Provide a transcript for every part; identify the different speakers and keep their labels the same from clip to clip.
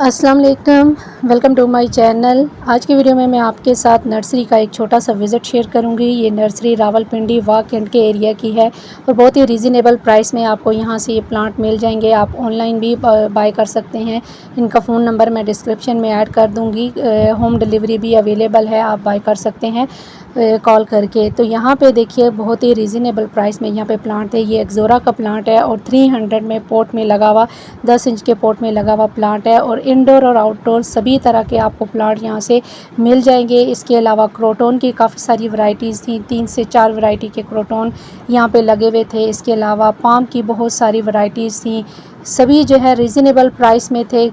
Speaker 1: अस्सलाम वालेकुम, welcome to my channel. आज की वीडियो में मैं आपके साथ नर्सरी का एक छोटा सा विज़िट शेयर करूंगी। ये नर्सरी रावलपिंडी वाक एंड के एरिया की है और बहुत ही रीज़नेबल प्राइस में आपको यहां से ये प्लांट मिल जाएंगे। आप ऑनलाइन भी बाय कर सकते हैं। इनका फ़ोन नंबर मैं डिस्क्रिप्शन में ऐड कर दूँगी। होम डिलीवरी भी अवेलेबल है, आप बाय कर सकते हैं कॉल करके। तो यहाँ पे देखिए बहुत ही रीज़नेबल प्राइस में यहाँ पे प्लांट है। ये एक्ज़ोरा का प्लांट है और 300 में पॉट में लगा हुआ 10 इंच के पॉट में लगा हुआ प्लांट है और इंडोर और आउटडोर सभी तरह के आपको प्लांट यहाँ से मिल जाएंगे। इसके अलावा क्रोटोन की काफ़ी सारी वैरायटीज़ थी, 3 से 4 वैरायटी के क्रोटोन यहाँ पे लगे हुए थे। इसके अलावा पाम की बहुत सारी वैरायटीज़ थी, सभी जो है रीज़नेबल प्राइस में थे।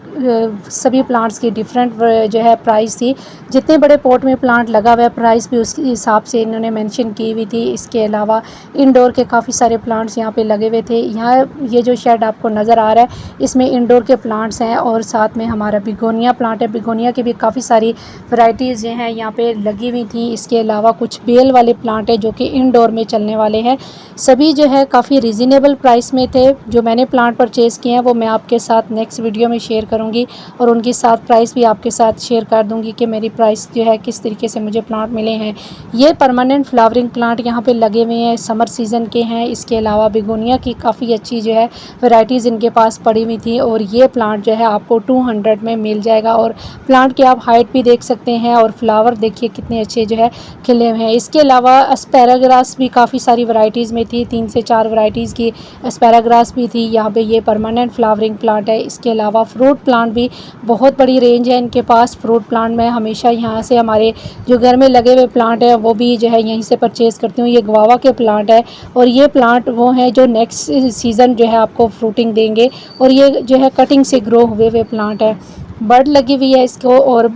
Speaker 1: सभी प्लांट्स की डिफरेंट जो है प्राइस थी। जितने बड़े पॉट में प्लांट लगा हुआ है प्राइस भी उसके हिसाब से इन्होंने मेंशन की हुई थी। इसके अलावा इंडोर के काफ़ी सारे प्लांट्स यहाँ पे लगे हुए थे। यहाँ ये जो शेड आपको नज़र आ रहा है इसमें इंडोर के प्लांट्स हैं और साथ में हमारा बिगोनिया प्लांट है। बिगोनिया की भी काफ़ी सारी वैरायटीज़ जो हैं यहाँ पे लगी हुई थी। इसके अलावा कुछ बेल वाले प्लांट है जो कि इंडोर में चलने वाले हैं। सभी जो है काफ़ी रीज़नेबल प्राइस में थे। जो मैंने प्लांट परचेज़ किए हैं वो मैं आपके साथ नेक्स्ट वीडियो में शेयर करूंगी और उनकी साथ प्राइस भी आपके साथ शेयर कर दूंगी कि मेरी प्राइस जो है किस तरीके से मुझे प्लांट मिले हैं। ये परमानेंट फ्लावरिंग प्लांट यहाँ पे लगे हुए हैं, समर सीज़न के हैं। इसके अलावा बिगोनिया की काफ़ी अच्छी जो है वैरायटीज़ इनके पास पड़ी हुई थी और ये प्लांट जो है आपको 200 में मिल जाएगा। और प्लांट की आप हाइट भी देख सकते हैं और फ्लावर देखिए कितने अच्छे जो है खिले हुए हैं। इसके अलावा एस्पैराग्रास भी काफ़ी सारी वैरायटीज़ में थी, 3 से 4 वैरायटीज़ की एस्पैराग्रास भी थी। यहाँ पे ये परमानेंट फ्लावरिंग प्लांट है। इसके अलावा फ्रूट प्लांट भी बहुत बड़ी रेंज है इनके पास। फ्रूट प्लांट में हमेशा यहाँ से हमारे जो घर में लगे हुए प्लांट है वो भी जो है यहीं से परचेज़ करती हूँ। ये गुआवा के प्लांट है और ये प्लांट वो हैं जो नेक्स्ट सीज़न जो है आपको फ्रूटिंग देंगे और ये जो है कटिंग से ग्रो हुए हुए प्लांट है। बड लगी हुई है इसको और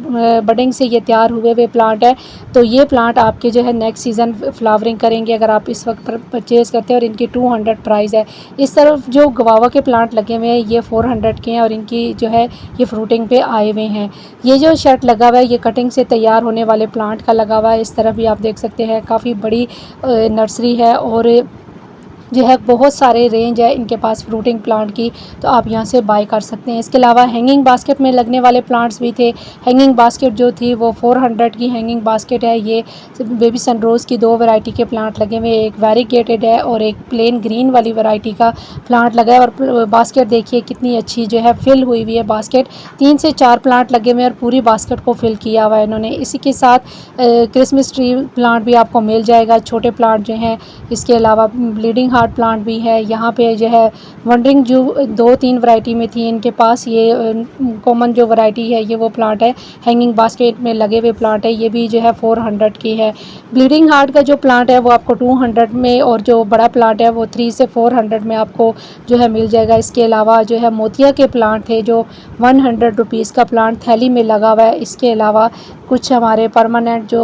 Speaker 1: बडिंग से ये तैयार हुए हुए प्लांट है। तो ये प्लांट आपके जो है नेक्स्ट सीज़न फ्लावरिंग करेंगे अगर आप इस वक्त परचेज़ करते हैं और इनकी 200 प्राइस है। इस तरफ जो गुआवा के प्लांट लगे हुए हैं ये 400 के हैं और इनकी जो है ये फ्रूटिंग पे आए हुए हैं। ये जो शर्ट लगा हुआ है ये कटिंग से तैयार होने वाले प्लांट का लगा हुआ है। इस तरफ भी आप देख सकते हैं काफ़ी बड़ी नर्सरी है और जो है बहुत सारे रेंज है इनके पास फ्रूटिंग प्लांट की, तो आप यहाँ से बाय कर सकते हैं। इसके अलावा हैंगिंग बास्केट में लगने वाले प्लांट्स भी थे। हैंगिंग बास्केट जो थी वो 400 की हैंगिंग बास्केट है। ये बेबी सनरोज़ की 2 वैरायटी के प्लांट लगे हुए, एक वेरीगेटेड है और एक प्लेन ग्रीन वाली वैरायटी का प्लांट लगा है। और बास्केट देखिए कितनी अच्छी जो है फिल हुई हुई है बास्केट। 3 से 4 प्लांट लगे हुए और पूरी बास्केट को फिल किया हुआ है इन्होंने। इसी के साथ क्रिसमस ट्री प्लांट भी आपको मिल जाएगा, छोटे प्लांट जो हैं। इसके अलावा ब्लीडिंग हार्ट प्लांट भी है। यहाँ पे जो है वंडरिंग जो 2-3 वैरायटी में थी इनके पास। ये कॉमन जो वैरायटी है ये वो प्लांट है, हैंगिंग बास्केट में लगे हुए प्लांट है। ये भी जो है 400 की है। ब्लीडिंग हार्ट का जो प्लांट है वो आपको 200 में और जो बड़ा प्लांट है वो 3 से 400 में आपको जो है मिल जाएगा। इसके अलावा जो है मोतिया के प्लांट थे जो 100 रुपीज़ का प्लांट थैली में लगा हुआ है। इसके अलावा कुछ हमारे परमानेंट जो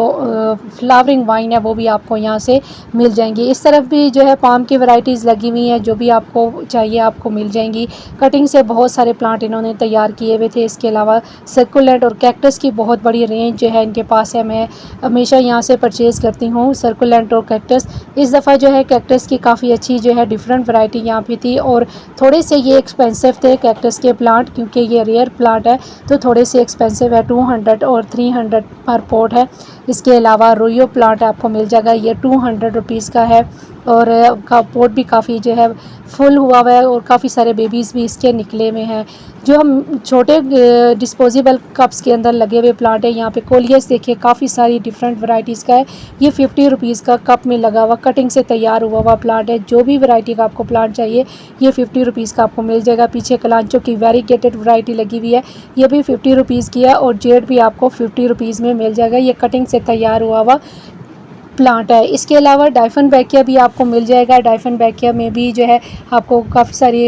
Speaker 1: फ्लावरिंग वाइन है वो भी आपको यहाँ से मिल जाएंगी। इस तरफ भी जो है पाम की वैरायटीज़ लगी हुई हैं, जो भी आपको चाहिए आपको मिल जाएंगी। कटिंग से बहुत सारे प्लांट इन्होंने तैयार किए हुए थे। इसके अलावा सर्कुलेंट और कैक्टस की बहुत बड़ी रेंज जो है इनके पास है। मैं हमेशा यहाँ से परचेज़ करती हूँ सर्कुलेंट और कैक्टस। इस दफ़ा जो है कैक्टस की काफ़ी अच्छी जो है डिफरेंट वैरायटी यहाँ पे थी और थोड़े से ये एक्सपेंसिव थे कैक्टस के प्लांट, क्योंकि ये रेयर प्लांट है तो थोड़े से एक्सपेंसिव है। 200 और 300 पर पॉट है। इसके अलावा रोयो प्लांट आपको मिल जाएगा, ये 200 रुपीज़ का है और का पॉट भी काफ़ी जो है फुल हुआ हुआ है और काफ़ी सारे बेबीज़ भी इसके निकले हुए हैं। जो हम छोटे डिस्पोजेबल कप्स के अंदर लगे हुए प्लांट है, यहाँ पे कोलियस देखिए काफ़ी सारी डिफरेंट वैरायटीज़ का है। ये 50 रुपीज़ का कप में लगा हुआ कटिंग से तैयार हुआ प्लांट है। जो भी वैरायटी का आपको प्लांट चाहिए ये 50 रुपीज़ का आपको मिल जाएगा। पीछे कलांचो की वेरीगेटेड वैरायटी लगी हुई है, ये भी 50 रुपीज़ की है और जेड भी आपको 50 रुपीज़ में मिल जाएगा। ये कटिंग से तैयार हुआ प्लांट है। इसके अलावा डाइफन बैकिया भी आपको मिल जाएगा। डाइफन बैकिया में भी जो है आपको काफ़ी सारी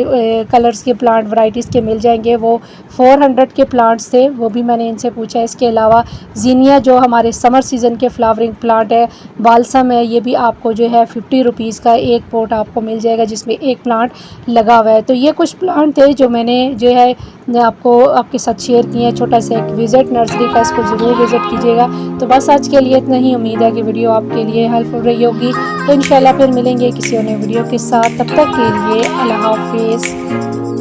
Speaker 1: कलर्स के प्लांट वैरायटीज़ के मिल जाएंगे। वो 400 के प्लांट्स थे, वो भी मैंने इनसे पूछा। इसके अलावा जीनिया जो हमारे समर सीज़न के फ्लावरिंग प्लांट है, बालसम है, ये भी आपको जो है 50 रुपीज़ का एक पॉट आपको मिल जाएगा जिसमें एक प्लांट लगा हुआ है। तो ये कुछ प्लांट थे जो मैंने जो है आपको आपके साथ शेयर किए हैं। छोटा सा एक विज़िट नर्सरी का, इसको ज़रूर विज़िट कीजिएगा। तो बस आज के लिए इतना ही। उम्मीद है कि वीडियो आपके लिए हेल्पफुल रही होगी। तो इंशाल्लाह फिर मिलेंगे किसी और नए वीडियो के साथ। तब तक के लिए अल्लाह हाफिज़।